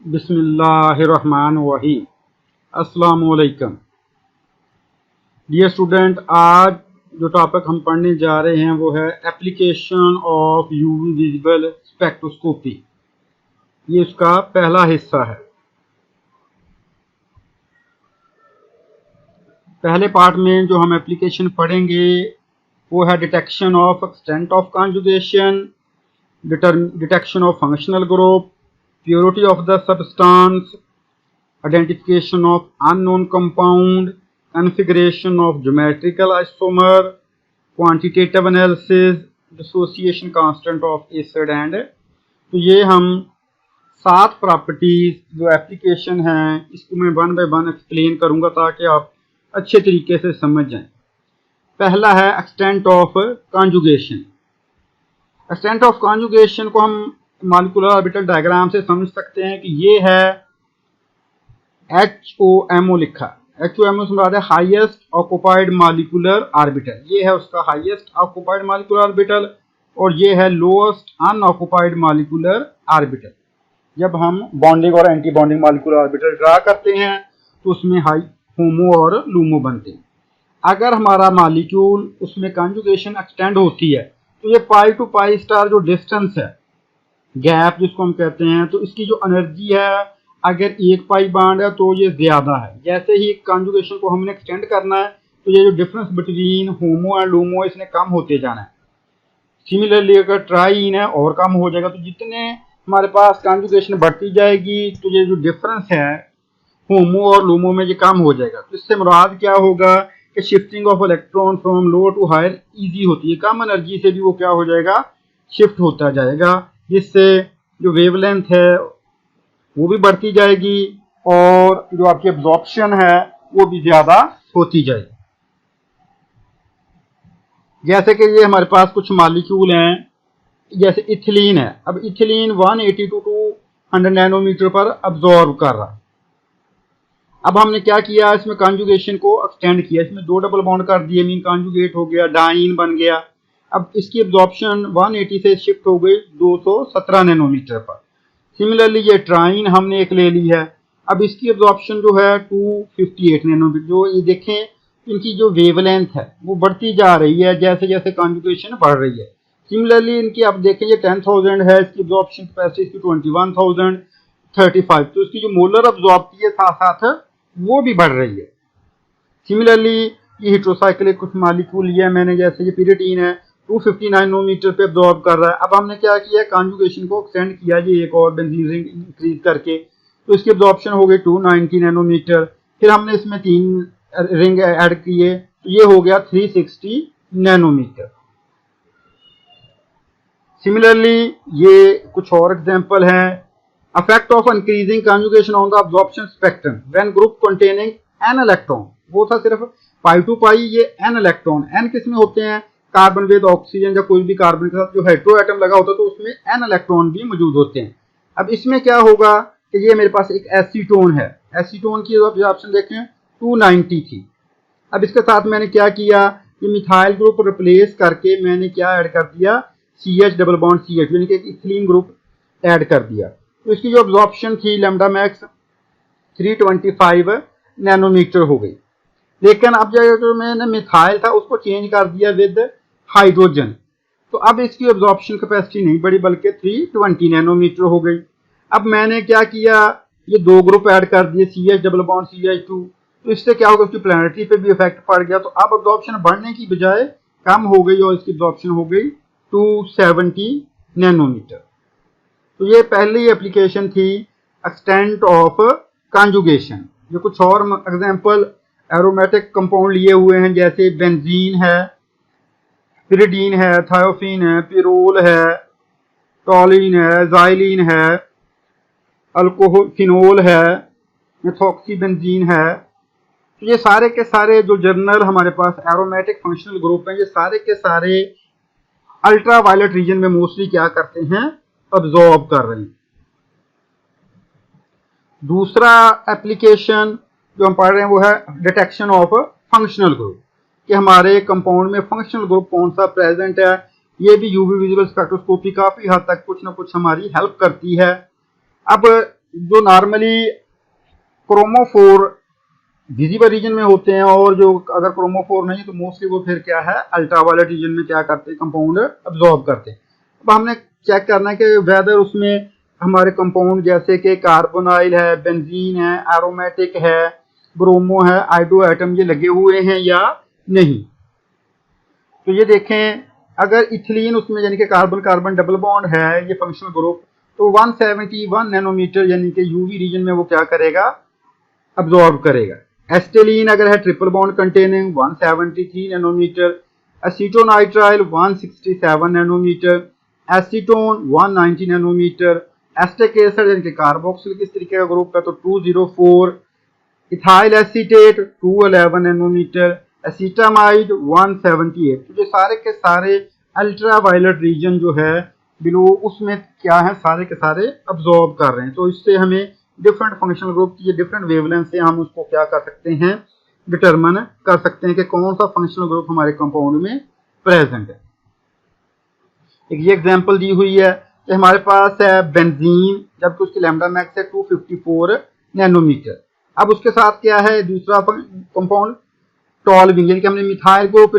बिस्मिल्लाहिर्रहमानिर्रहीम। अस्सलामुअलैकुम dear student, आज जो टॉपिक हम पढ़ने जा रहे हैं वो है application of UV visible spectroscopy. ये उसका पहला हिस्सा है। पहले पार्ट में जो हम एप्लीकेशन पढ़ेंगे वो है detection of extent of conjugation, detection of functional group, purity of the substance, identification of unknown compound, configuration of geometrical isomer, quantitative analysis, dissociation constant of acid and तो ये हम 7 प्रॉपर्टीज जो एप्लीकेशन हैं इसको मैं वन बाय वन एक्सप्लेन करूंगा ताकि आप अच्छे तरीके से समझ जाएं। पहला है extent of conjugation. Extent of conjugation को हम मॉलिक्यूलर ऑर्बिटल डायग्राम से समझ सकते हैं कि ये है HOMO लिखा। HOMO से मुराद है हाईएस्ट ऑक्यूपाइड मॉलिक्यूलर ऑर्बिटल। ये है उसका हाईएस्ट ऑक्यूपाइड मॉलिक्यूलर ऑर्बिटल और ये है लोएस्ट अनऑक्यूपाइड मॉलिक्यूलर ऑर्बिटल। जब हम बॉन्डिंग और anti bonding molecular orbital draw करते हैं तो उसमें हाई होमो और लूमो बनते हैं। अगर हमारा मॉलिक्यूल उसमें कॉन्जुगेशन एक्सटेंड होती है तो ये पाई टू पाई स्टार जो डिस्टेंस है, गैप जिसको हम कहते हैं, तो इसकी जो एनर्जी है अगर एक पाई बॉन्ड है तो ये ज्यादा है। जैसे ही कॉन्जुगेशन को हमने एक्सटेंड करना है तो ये जो difference between homo and LUMO इसने कम होते जाना है। सिमिलरली अगर ट्राइन है और कम हो जाएगा। तो जितने हमारे पास कॉन्जुगेशन बढ़ती जाएगी तो ये जो डिफरेंस है होमो और लूमो में ये कम हो जाएगा। तो इससे मुराद क्या होगा कि shifting of electron from low to higher easy होती है। कम एनर्जी से भी वो क्या हो जाएगा, शिफ्ट होता जाएगा, जिससे जो वेवलेंथ है वो भी बढ़ती जाएगी और जो आपकी एब्जॉर्प्शन है वो भी ज्यादा होती जाएगी। जैसे कि ये हमारे पास कुछ मॉलिक्यूल हैं, जैसे इथिलीन है। अब इथिलीन 180 टू 200 नैनोमीटर पर अब्जॉर्ब कर रहा है। अब हमने क्या किया, इसमें कॉन्जुगेशन को एक्सटेंड किया, इसमें 2 डबल बॉन्ड कर दिए, मीन कॉन्जुगेट हो गया, डाइन बन गया। अब इसकी एब्जॉर्प्शन 180 से शिफ्ट हो गई 217 नैनोमीटर पर। सिमिलरली ये ट्राइन हमने एक ले ली है। अब इसकी एब्जॉर्प्शन जो है 258 नैनोमीटर। जो ये देखें इनकी जो वेवलेंथ है वो बढ़ती जा रही है जैसे जैसे कॉन्जुगेशन बढ़ रही है। सिमिलरली इनकी आप देखें ये 10,000 है, इसकी एब्जॉर्प्शन कैपेसिटी इसकी 21,035। तो इसकी जो मोलर एब्जॉर्प्टी है साथ साथ वो भी बढ़ रही है। सिमिलरली ये हेटेरोसाइक्लिक कुछ मॉलिक्यूल लिया मैंने, जैसे ये pyridine है 250 नैनोमीटर पे अब्जॉर्ब कर रहा है। अब हमने क्या किया, कॉन्जुगेशन को एक्सटेंड किया ये एक और बेंजीन रिंग इंक्रीज करके, तो इसकी एब्जॉर्प्शन हो गई 290 नैनोमीटर। फिर हमने इसमें 3 रिंग ऐड किए तो ये हो गया 360 नैनोमीटर। सिमिलरली ये कुछ और एग्जांपल हैं। Affect of increasing conjugation on the absorption spectrum when group containing an electron. वो था सिर्फ पाई टू पाई, ये एन इलेक्ट्रॉन। एन किस में होते हैं, कार्बन विद ऑक्सीजन या कोई भी कार्बन के साथ जो हेटेरो एटम लगा होता है तो उसमें एन इलेक्ट्रॉन भी मौजूद होते हैं। अब इसमें क्या होगा कि ये मेरे पास एक एसीटोन है। एसीटोन की ऑप्शन देखें 290 थी। अब इसके साथ मैंने क्या किया, ये मिथाइल ग्रुप रिप्लेस करके मैंने क्या ऐड कर दिया, CH डबल बॉन्ड CH यानी कि इथिलीन ग्रुप ऐड कर दिया। तो इसकी जो एब्जॉर्प्शन थी लैम्डा मैक्स 325 नैनोमीटर हो गई। लेकिन अब जो मैंने मिथाइल था उसको चेंज कर दिया विद हाइड्रोजन, तो अब इसकी एब्जॉर्प्शन कैपेसिटी नहीं बढ़ी बल्कि 320 नैनोमीटर हो गई। अब मैंने क्या किया, ये 2 ग्रुप ऐड कर दिए CH डबल बॉन्ड CH2। तो इससे क्या होगा, उसकी प्लैनेटरी पे भी इफेक्ट पड़ गया। तो अब एब्जॉर्प्शन बढ़ने की बजाय कम हो गई और इसकी एब्जॉर्प्शन हो गई 270 नैनोमीटर। तो ये पहली एप्लीकेशन थी एक्सटेंट ऑफ कॉन्जुगेशन। ये कुछ और एग्जांपल एरोमेटिक कंपाउंड लिए हुए हैं, जैसे बेंजीन है, pyridine है, थायोफिन है, पिरोल है, टॉलिन है, जाइलिन है, अल्कोहल फिनोल है, मेथॉक्सीबेंजीन है। तो ये सारे के सारे जो जर्नल हमारे पास एरोमेटिक फंक्शनल ग्रुप हैं, ये सारे के सारे अल्ट्रा वायलेट रीजन में मोस्टली क्या करते हैं, अब्जॉर्ब कर रहे हैं। दूसरा एप्लीकेशन जो हम पढ़ रहे हैं वो है डिटेक्शन ऑफ फंक्शनल ग्रुप, कि हमारे कंपाउंड में फंक्शनल ग्रुप कौन सा प्रेजेंट है। ये भी यूवी विजिबल स्पेक्ट्रोस्कोपी काफी हद तक कुछ ना कुछ हमारी हेल्प करती है। अब जो नॉर्मली क्रोमोफोर विजिबल रीजन में होते हैं, और जो अगर क्रोमोफोर नहीं तो मोस्टली वो फिर क्या है अल्ट्रावायलेट रीजन में क्या करते हैं, कंपाउंड अब्जॉर्ब करते हैं। अब हमने चेक करना है कि वेदर उसमें हमारे कंपाउंड जैसे कि कार्बोनाइल है, बेंजीन है, एरोमेटिक है, ब्रोमो है, आइडो एटम ये लगे हुए हैं या नहीं। तो ये देखें, अगर इथिलीन उसमें यानी कि कार्बन कार्बन डबल बॉन्ड है, ये फंक्शनल ग्रुप, तो 171 नैनोमीटर यानी कि यूवी रीजन में वो क्या करेगा, अब्जॉर्ब करेगा। एस्टेलीन अगर है triple bond containing 173 nanometre, acetonitrile 167 nanometre, acetone 190 nanometre, acetic acid यानी कि कार्बोक्सिल किस तरीके का ग्रुप है तो 204, इथाइल एसीटेट 211 नैनोमीटर, एसीटामाइड 178। तो जो सारे के सारे अल्ट्रावायलेट रीजन जो है बिलो उसमें क्या है, सारे के सारे अब्जॉर्ब कर रहे हैं। तो इससे हमें डिफरेंट फंक्शनल ग्रुप की डिफरेंट वेवलेंथ से हम उसको क्या कर सकते हैं, डिटरमिन कर सकते हैं कि कौन सा फंक्शनल ग्रुप हमारे कंपाउंड में प्रेजेंट है। एक ये एग्जांपल दी हुई है कि हमारे पास है बेंजीन, जबकि उसकी लैम्डा मैक्स है 254 नैनोमीटर। अब उसके साथ क्या है दूसरा कंपाउंड टॉल्विंग, यानी कि हमने मिथाइल ग्रुप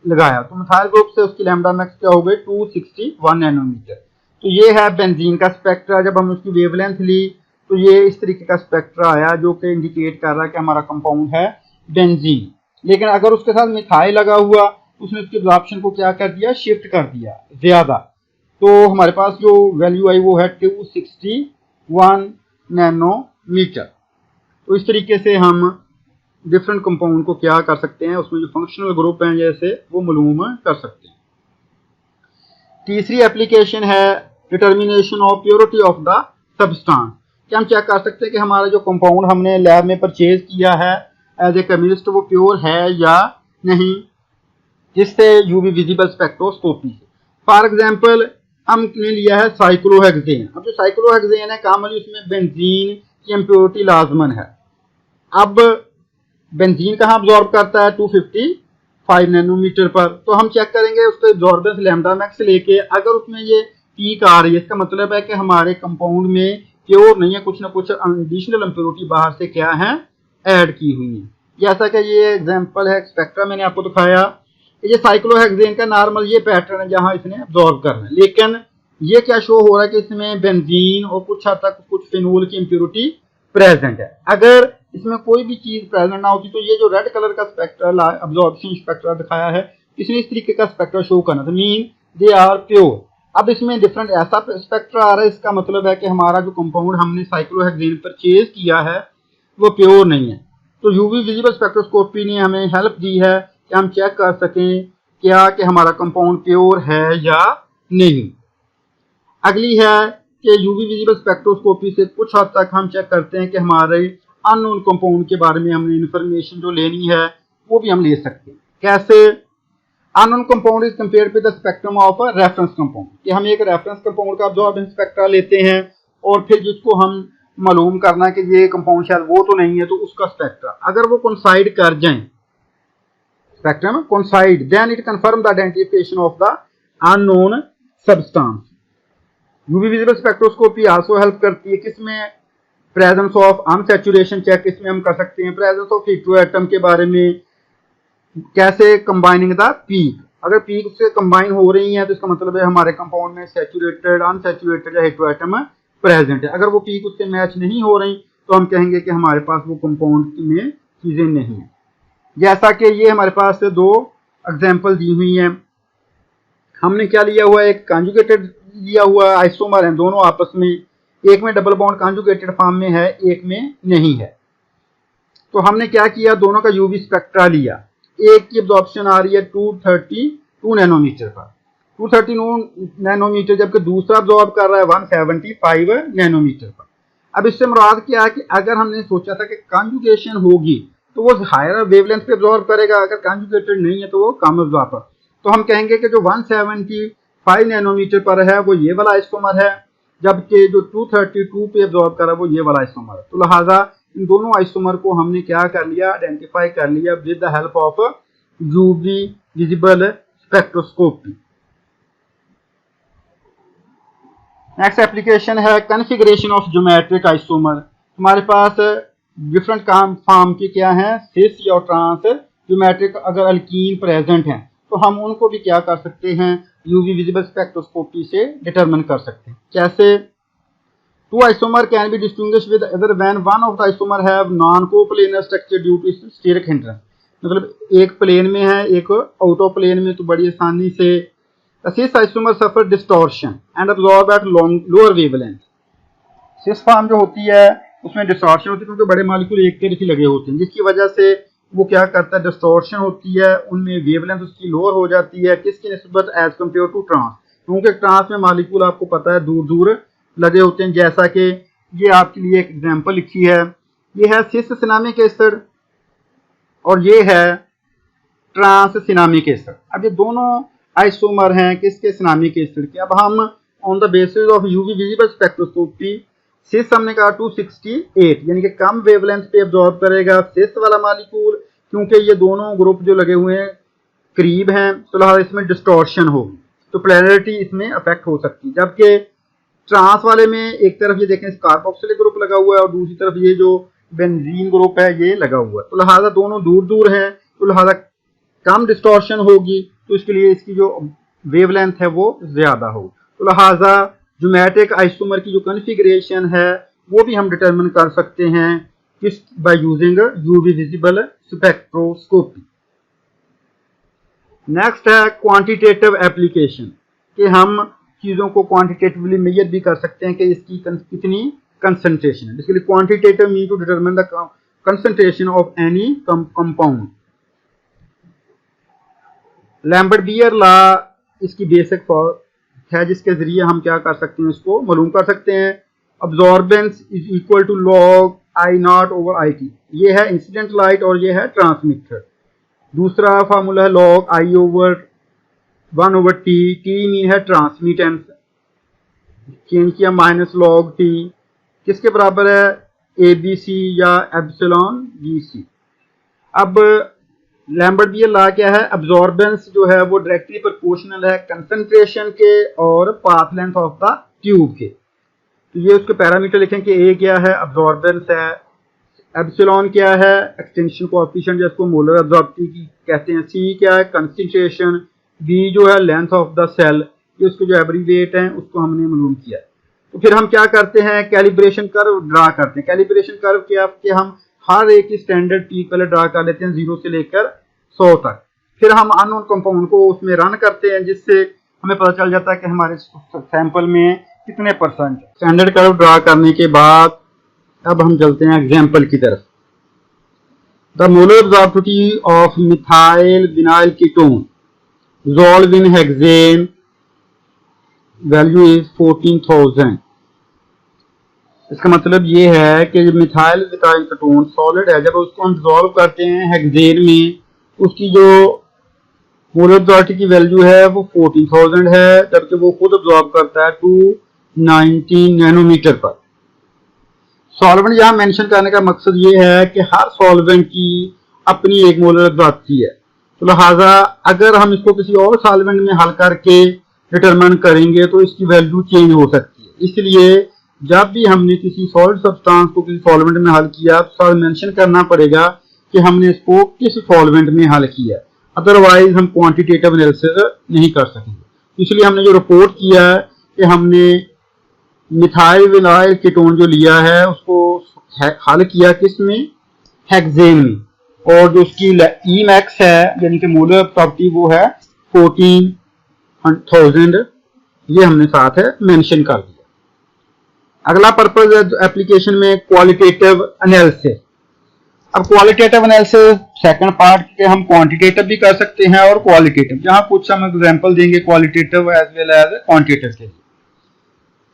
लगाया, तो मिथाइल ग्रुप से उसकी लैम्डा मैक्स क्या हो गई 261 नैनोमीटर। तो ये है बेंजीन का स्पेक्ट्रा। जब हम उसकी वेवलेंथ ली तो ये इस तरीके का स्पेक्ट्रा आया जो कि इंडिकेट कर रहा है कि हमारा कंपाउंड है बेंजीन। लेकिन अगर उसके साथ मिथाइल लगा हुआ उसने उसके एब्जॉर्प्शन को क्या कर दिया, शिफ्ट कर दिया ज्यादा, तो हमारे पास जो वैल्यू आई वो है 261 नैनोमीटर। तो इस तरीके से हम डिफरेंट कंपाउंड को क्या कर सकते हैं, उसमें जो फंक्शनल ग्रुप हैं जैसे वो मालूम कर सकते हैं। तीसरी एप्लीकेशन है determination of purity of the substance, कि हम चेक कर सकते हैं कि हमारा जो कंपाउंड हमने लैब में परचेज किया है एज ए केमिस्ट वो प्योर है या नहीं, जिससे यूवी विजिबल स्पेक्ट्रोस्कोपी से। फॉर एग्जांपल हमने लिया है साइक्लोहेक्सेन। अब जो साइक्लोहेक्सेन है कॉमनली उसमें बेंजीन की इम्प्योरिटी लाजमन है। अब बेंजीन कहाँ अब्जॉर्ब करता है 255 नैनोमीटर पर, तो हम चेक करेंगे उसके एब्जॉर्बेंस लैम्डा मैक्स लेके, अगर उसमें ये पीक आ रही है इसका मतलब है कि हमारे कंपाउंड में प्योर नहीं है, कुछ ना कुछ एडिशनल इम्प्योरिटी बाहर से क्या है ऐड की हुई है। जैसा कि ये एग्जांपल है स्पेक्ट्रा मैंने आपको दिखाया, ये साइक्लोहेक्सेन का नॉर्मल ये पैटर्न है जहां इसने अब्जॉर्ब करना है, लेकिन ये क्या शो हो रहा है कि इसमें बेंजीन और कुछ हद तक कुछ फिनोल की इम्प्योरिटी प्रेजेंट है। अगर इसमें कोई भी चीज प्रेजेंट ना होती तो ये जो रेड कलर का स्पेक्ट्रा अब्जॉर्प्शन स्पेक्ट्रा दिखाया है इसने इस तरीके का स्पेक्ट्रा शो करना था, मीन दे आर प्योर। अब इसमें डिफरेंट ऐसा स्पेक्ट्रा आ रहा है, इसका मतलब है कि हमारा जो कंपाउंड हमने साइक्लोहेक्सेन परचेज किया है वो प्योर नहीं है। तो यूवी विजिबल स्पेक्ट्रोस्कोपी ने हमें हेल्प दी है कि हम चेक कर सकें क्या कि हमारा कंपाउंड प्योर है या नहीं। अगली है कि यूवी विजिबल स्पेक्ट्रोस्कोपी से कुछ हद तक हम चेक करते हैं कि हमारे अननोन कंपाउंड के बारे में हमने इंफॉर्मेशन जो लेनी है वो भी हम ले सकते हैं। कैसे? Unknown compound is compared with the spectrum of a reference compound, कि हम एक रेफरेंस कंपाउंड का अब्जॉर्बेंस स्पेक्ट्रा लेते हैं और फिर जिसको हम मालूम करना कि ये कंपाउंड शायद वो तो नहीं है तो उसका स्पेक्ट्रा अगर वो कोइंसाइड कर जाए, spectrum coincide, then it confirm the identification of the unknown substance. UV visible spectroscopy also help करती है किसमें, प्रेजेंस ऑफ अनसैचुरेशन चेक इसमें हम कर सकते हैं, प्रेजेंस ऑफ हेटेरोएटम के बारे में, कैसे कंबाइनिंग द पीक, अगर पीक से कंबाइन हो रही है तो इसका मतलब है हमारे कंपाउंड में सैचुरेटेड अनसैचुरेटेड या हेटेरोएटम प्रेजेंट है। अगर वो पीक उससे मैच नहीं हो रही तो हम कहेंगे कि हमारे पास वो कंपाउंड में चीजें नहीं है। जैसा कि ये हमारे पास दो एग्जांपल दी हुई हैं, हमने क्या लिया हुआ है, एक कॉन्जुगेटेड लिया हुआ आइसोमर है, दोनों आपस में, एक में डबल बॉन्ड कॉन्जुगेटेड फॉर्म में है एक में नहीं है। तो हमने क्या किया, दोनों का यूवी स्पेक्ट्रा लिया, एक की एब्जॉर्प्शन आ रही है 232 नैनोमीटर पर, 232 नैनोमीटर, जबकि दूसरा अब्जॉर्ब कर रहा है 175 नैनोमीटर पर। अब इससे मुराद क्या है कि अगर हमने सोचा था कि कॉन्जुगेशन होगी तो वो हायर वेवलेंथ पे अब्जॉर्ब करेगा, अगर कॉन्जुगेटेड नहीं है तो वो कम अब्जॉर्बर, तो हम कहेंगे कि जो 175 नैनोमीटर पर है वो ये वाला आइसोमर है, जबकि जो 232 पे अब्जॉर्ब कर रहा है वो ये वाला आइसोमर है। तो लिहाजा इन दोनों आइसोमर को हमने क्या कर लिया, आइडेंटिफाई कर लिया with the help of UV visible spectroscopy. Next application है कॉन्फ़िगरेशन ऑफ ज्योमेट्रिक आइसोमर। हमारे पास डिफरेंट काम फॉर्म के क्या हैं, सिस या ट्रांस ज्योमेट्रिक अगर अल्कीन प्रेजेंट हैं तो हम उनको भी क्या कर सकते हैं, यूवी विजिबल स्पेक्ट्रोस्कोपी से डिटरमिन कर सकते हैं। जैसे two isomer can be distinguished with other when one of the isomer have non coplanar structure due to steric hindrance. मतलब एक प्लेन में है, एक आउट ऑफ प्लेन में, तो बड़ी आसानी से cis isomer suffer distortion and absorb at lower wavelength. Cis form जो होती है उसमें डिस्टॉर्शन होती है क्योंकि बड़े मॉलिक्यूल एक तरफ ही लगे होते हैं, जिसकी वजह से वो क्या करता है, डिस्टॉर्शन होती है, उनमें वेवलेंथ उसकी लोअर हो जाती है। किसकी निस्बत, एज कम्पेयर टू ट्रांस, क्योंकि ट्रांस में मॉलिक्यूल आपको पता है दूर दूर लगे होते हैं। जैसा कि ये आपके लिए एक एग्जांपल लिखी है, ये है सिस सिनामिक एसिड और ये है ट्रांस सिनामिक एसिड। अब ये दोनों आइसोमर हैं किसके, सिनामिक एसिड के। अब हम on the basis of UV visible spectroscopy, सिस हमने कहा 268 यानी कि कम वेवलेंथ पे अब्जॉर्ब करेगा सिस वाला मॉलिक्यूल, क्योंकि ये दोनों ग्रुप जो लगे हुए हैं करीब हैं, तो लिहाजा इसमें डिस्टॉर्शन होगी, तो पोलैरिटी इसमें अफेक्ट हो सकती है। जबकि ट्रांस वाले में एक तरफ ये देखें कार्बोक्सिलिक ग्रुप लगा हुआ है और दूसरी तरफ ये जो बेंजीन ग्रुप है ये लगा हुआ है, तो लिहाजा दोनों दूर दूर हैं, तो लिहाजा कम डिस्टॉर्शन होगी, तो इसके लिए इसकी जो वेवलेंथ है वो ज्यादा होगी। तो लिहाजा ज्योमेट्रिक आइसोमर की जो कॉन्फ़िगरेशन है वो भी हम डिटरमिन कर सकते हैं किस, by using UV visible spectroscopy. Next है क्वांटिटेटिव एप्लीकेशन, कि हम चीजों को क्वांटिटेटिवली मेजर भी कर सकते हैं कि इसकी कितनी कंसंट्रेशन है। Basically quantitative mean to determine the concentration of any compound. Lambert Beer law इसकी बेसिक है, जिसके जरिए हम क्या कर सकते हैं, इसको मालूम कर सकते हैं। Absorbance is equal to log I naught over I T, ये है इंसिडेंट लाइट और ये है ट्रांसमिटर। दूसरा फार्मूला है log I over 1 over T, T mean है ट्रांसमिटेंस, चेंज किया माइनस लॉग टी, किसके बराबर है, ए बी सी या एप्सिलॉन बी सी। अब लैम्बर्ट-बियर लॉ क्या है, अब्जॉर्बेंस जो है वो डायरेक्टली प्रोपोर्शनल है कंसंट्रेशन के और path length of the tube के। तो ये उसके पैरामीटर लिखें कि ए क्या है, अब्जॉर्बेंस है, एप्सिलॉन क्या है, एक्सटेंशन कोएफिशिएंट जिसको मोलर अब्जॉर्बिविटी कहते हैं, सी क्या है कंसंट्रेशन, बी जो है लेंथ ऑफ द सेल, ये उसके जो एब्रीविएट हैं उसको हमने मालूम किया। तो फिर हम क्या करते हैं, कैलिब्रेशन कर्व ड्रा करते हैं। कैलिब्रेशन कर्व क्या कि हम हर एक की स्टैंडर्ड पीक पहले ड्रा कर लेते हैं 0 से लेकर 100 तक, फिर हम अननोन कंपाउंड को उसमें रन करते हैं, जिससे हमें पता चल जाता है कि हमारे सैंपल में कितने परसेंट। स्टैंडर्ड कर्व ड्रा करने के बाद अब हम चलते हैं एग्जाम्पल की तरफ। The molar absorptivity of methyl vinyl ketone dissolved in hexane value is 14,000। इसका मतलब ये है कि मिथाइल विनाइल कीटोन सॉलिड है, जब उसको हम डिसॉल्व करते हैं हेक्सेन में, उसकी जो मोलर अब्जॉर्बिविटी की वैल्यू है वो 14,000 है, जबकि वो खुद अब्जॉर्ब करता है 290 नैनोमीटर पर। सॉल्वेंट यहाँ मेंशन करने का मकसद ये है कि हर सॉल्वेंट की अपनी एक मोलर अब्जॉर्बिविटी है, तो लिहाजा अगर हम इसको किसी और सॉल्वेंट में हल करके डिटरमिन करेंगे तो इसकी वैल्यू चेंज हो सकती है। इसलिए जब भी हमने किसी सॉलिड सब्सटेंस को किसी सॉल्वेंट में हल किया तो मेंशन करना पड़ेगा कि हमने इसको किस सॉल्वेंट में हल किया, अदरवाइज हम क्वांटिटेटिव एनालिसिस नहीं कर सकेंगे। इसलिए हमने जो रिपोर्ट किया है कि हमने मिथाइल विनाइल कीटोन जो लिया है उसको हल किया किसमें, हेक्सेन में, और जो उसकी ई मैक्स है यानी कि मोलर अब्जॉर्बिविटी वो है 14,000, ये हमने साथ है मेंशन कर दिया। अगला पर्पस एप्लीकेशन में क्वालिटेटिव एनालिसिस। अब क्वालिटेटिव एनालिसिस सेकंड पार्ट के हम क्वांटिटेटिव भी कर सकते हैं और क्वालिटेटिव, जहां कुछ हम एग्जांपल देंगे qualitative as well as quantitative के लिए।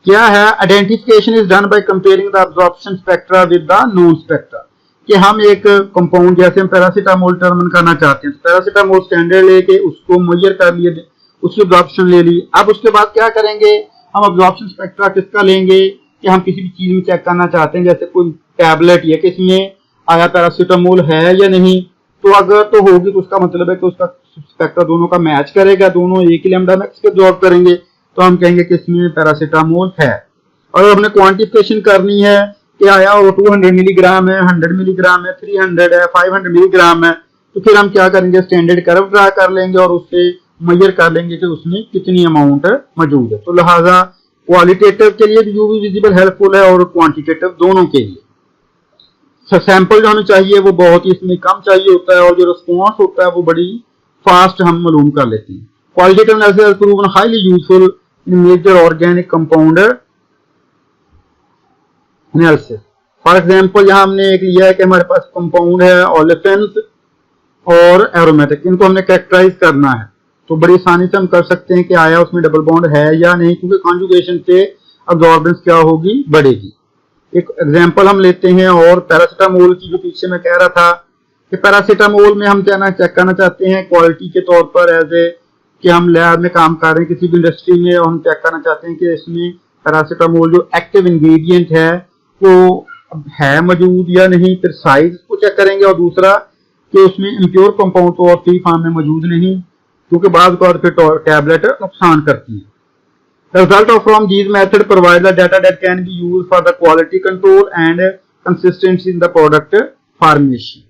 क्या है, identification is done by comparing the absorption spectra with the known spectra, कि हम एक कंपाउंड जैसे हम पैरासीटामोल डिटरमिन करना चाहते हैं, तो पैरासीटामोल स्टैंडर्ड लेके उसको मेजर कर लिए, उसकी अब्जॉर्प्शन ले ली। अब उसके बाद क्या करेंगे, हम अब्जॉर्प्शन स्पेक्ट्रा किसका लेंगे कि हम किसी भी चीज में चेक करना चाहते हैं, जैसे कोई टैबलेट या किसमें आया पैरासीटामोल है या नहीं, तो अगर तो होगी तो उसका मतलब है कि उसका स्पेक्ट्रा दोनों का मैच करेगा, दोनों एक ही लैम्डा मैक्स पे अब्जॉर्ब करेंगे। तो हम कहेंगे कि इसमें पैरासीटामोल है। और हमने क्वांटिफिकेशन करनी है कि आया वो 200 मिलीग्राम है, 100 मिलीग्राम है, 300 है, 500 मिलीग्राम है, तो फिर हम क्या करेंगे, स्टैंडर्ड कर्व ड्रा कर लेंगे और उससे मेजर कर लेंगे कि उसमें कितनी अमाउंट मौजूद है। तो लिहाजा क्वालिटेटिव के लिए भी यूवी विजिबल हेल्पफुल है और क्वांटिटेटिव दोनों के लिए। सैंपल जो हमें चाहिए वो बहुत ही इसमें कम चाहिए होता है और जो रिस्पॉन्स होता है वो बड़ी फास्ट हम मालूम कर लेते हैं। Qualitative analysis has proven highly useful in major organic compound analysis. For example यहाँ हमने एक लिया है कि हमारे पास कंपाउंड है ओलेफेंस और एरोमेटिक, इनको हमने कैरेक्टराइज करना है, तो बड़ी आसानी से हम कर सकते हैं कि आया उसमें डबल बॉन्ड है या नहीं, क्योंकि कॉन्जुगेशन से अब्जॉर्बेंस क्या होगी, बढ़ेगी। एक एग्जांपल हम लेते हैं और पैरासीटामोल की, जो पीछे मैं कह रहा था कि पैरासीटामोल में हम चेक करना चाहते हैं क्वालिटी के तौर पर, एज ए कि हम लैब में काम कर रहे हैं किसी भी इंडस्ट्री में और हम चेक करना चाहते हैं कि इसमें पैरासीटामोल जो एक्टिव इंग्रेडिएंट है वो है मौजूद या नहीं, फिर साइज को चेक करेंगे और दूसरा कि उसमें इम्प्योर कंपाउंड तो और फ्री फॉर्म में मौजूद नहीं, क्योंकि बाद बार फिर टैबलेट नुकसान करती है। The result of from these methods provide the data that can be used for the quality control and consistency in the product formation.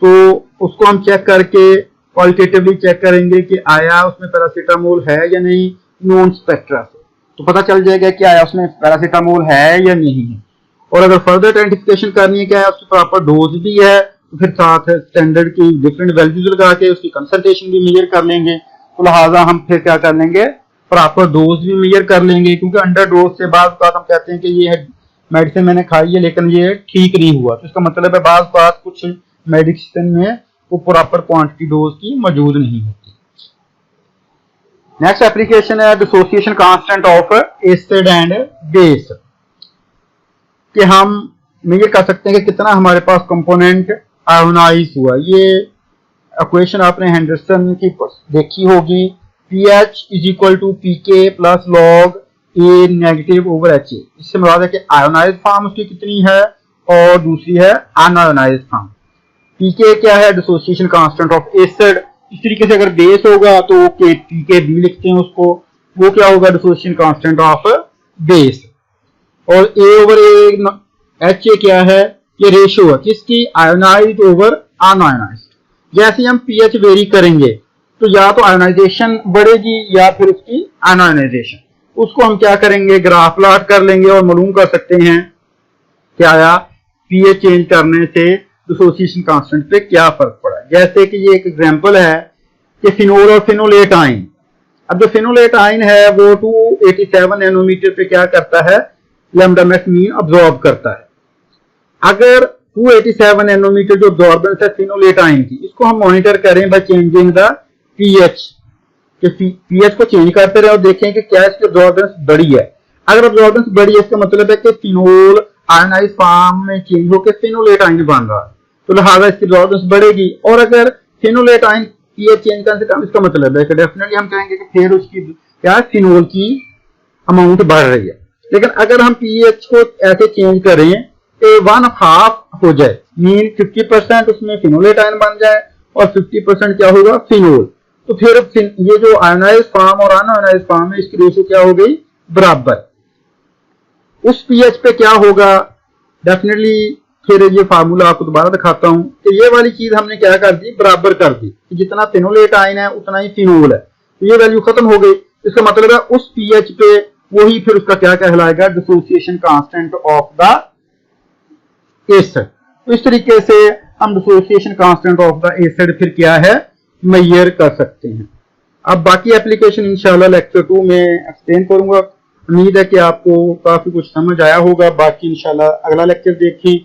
तो उसको हम चेक करके क्वालिटेटिवली चेक करेंगे कि आया उसमें पैरासीटामोल है या नहीं नॉन स्पेक्ट्रा से, तो पता चल जाएगा कि आया उसमें पैरासीटामोल है या नहीं है। और अगर फर्दर आइडेंटिफिकेशन करनी है कि आया उसकी प्रॉपर डोज भी है, तो फिर साथ स्टैंडर्ड की डिफरेंट वैल्यूज लगा के उसकी कंसंट्रेशन भी मेजर कर लेंगे। तो लिहाजा हम फिर क्या कर लेंगे, प्रॉपर डोज भी मेजर कर लेंगे, क्योंकि अंडर डोज से बाद हम कहते हैं कि ये मेडिसिन मैंने खाई है लेकिन ये ठीक नहीं हुआ, तो इसका मतलब है बाद कुछ मेडिसिन में वो प्रॉपर क्वांटिटी डोज की मौजूद नहीं होती। नेक्स्ट एप्लीकेशन है dissociation constant of acid and base, कि हम मेजर कर सकते हैं कि कितना हमारे पास कंपोनेंट आयोनाइज हुआ। ये इक्वेशन आपने हेंडरसन की देखी होगी, pH is equal to pK plus log A negative over HA। इससे मुराद है कि आयोनाइज फॉर्म उसकी कितनी है और दूसरी है अनआयोनाइज फॉर्म। pK क्या है, डिसोसिएशन कांस्टेंट ऑफ एसिड। इस तरीके से अगर बेस होगा तो pKb लिखते हैं उसको, वो क्या होगा, डिसोसिएशन कांस्टेंट ऑफ बेस। और A ओवर HA क्या है, ये रेशियो है किसकी, आयोनाइज ओवर अनआयोनाइज्ड। जैसे हम pH वेरी करेंगे तो या तो आयोनाइजेशन बढ़ेगी या फिर उसकी अनआयोनाइजेशन, उसको हम क्या करेंगे, ग्राफ प्लॉट कर लेंगे और मालूम कर सकते हैं कि आया पीएच चेंज करने से डिसोसिएशन कांस्टेंट पे क्या फर्क पड़ा। जैसे कि ये एक एग्जांपल है कि फिनोल और फिनोलेट आइन। अब जो फिनोलेट आइन है वो 287 नैनोमीटर पे क्या करता है, लैम्डा मैक्स मीन अब्सॉर्ब करता है। अगर 287 नैनोमीटर जो अब्सॉर्बेंस है फिनोलेट आइन की, इसको हम मॉनिटर करें बाय चेंजिंग द पीएच, कि पीएच को चेंज करते रहे और देखें कि क्या इसकी अब्सॉर्बेंस बढ़ी है। अगर अब्सॉर्बेंस बढ़ी है इसका मतलब है कि फिनोल आयनाइज फॉर्म में चेंज होकर फिनोलेट आइन बन रहा है, तो लिहाजा इसकी अब्सॉर्बेंस बढ़ेगी। और अगर फिनोलेट आइन पीएच चेंज करने से कम, इसका मतलब है कि डेफिनेटली हम कहेंगे कि फिर उसकी क्या फिनोल की अमाउंट बढ़ रही है। लेकिन अगर हम पीएच को ऐसे चेंज करें कि 1/2 हो जाए, मीन 50% उसमें फिनोलेट आइन बन जाए और 50% क्या होगा, फिनोल, तो फिर ये जो आयोनाइज फॉर्म और अनआयोनाइज फॉर्म है इसकी रेशियो क्या हो गई, बराबर। उस पीएच पे क्या होगा, डेफिनेटली फिर ये फार्मूला आपको दोबारा दिखाता हूं कि ये वाली चीज हमने क्या कर दी, बराबर कर दी, कि जितना फिनोलेट आयन है उतना ही फिनोल है, तो ये वैल्यू खत्म हो गई। इसका मतलब है उस पीएच पे वही फिर उसका क्या कहलाएगा, dissociation constant of the acid. तो इस तरीके से हम dissociation constant of the acid फिर क्या है, मेजर कर सकते हैं। अब बाकी एप्लीकेशन इंशाल्लाह लेक्चर 2 में एक्सप्लेन करूंगा। उम्मीद है कि आपको काफी कुछ समझ आया होगा। बाकी इंशाल्लाह अगला लेक्चर देखिए।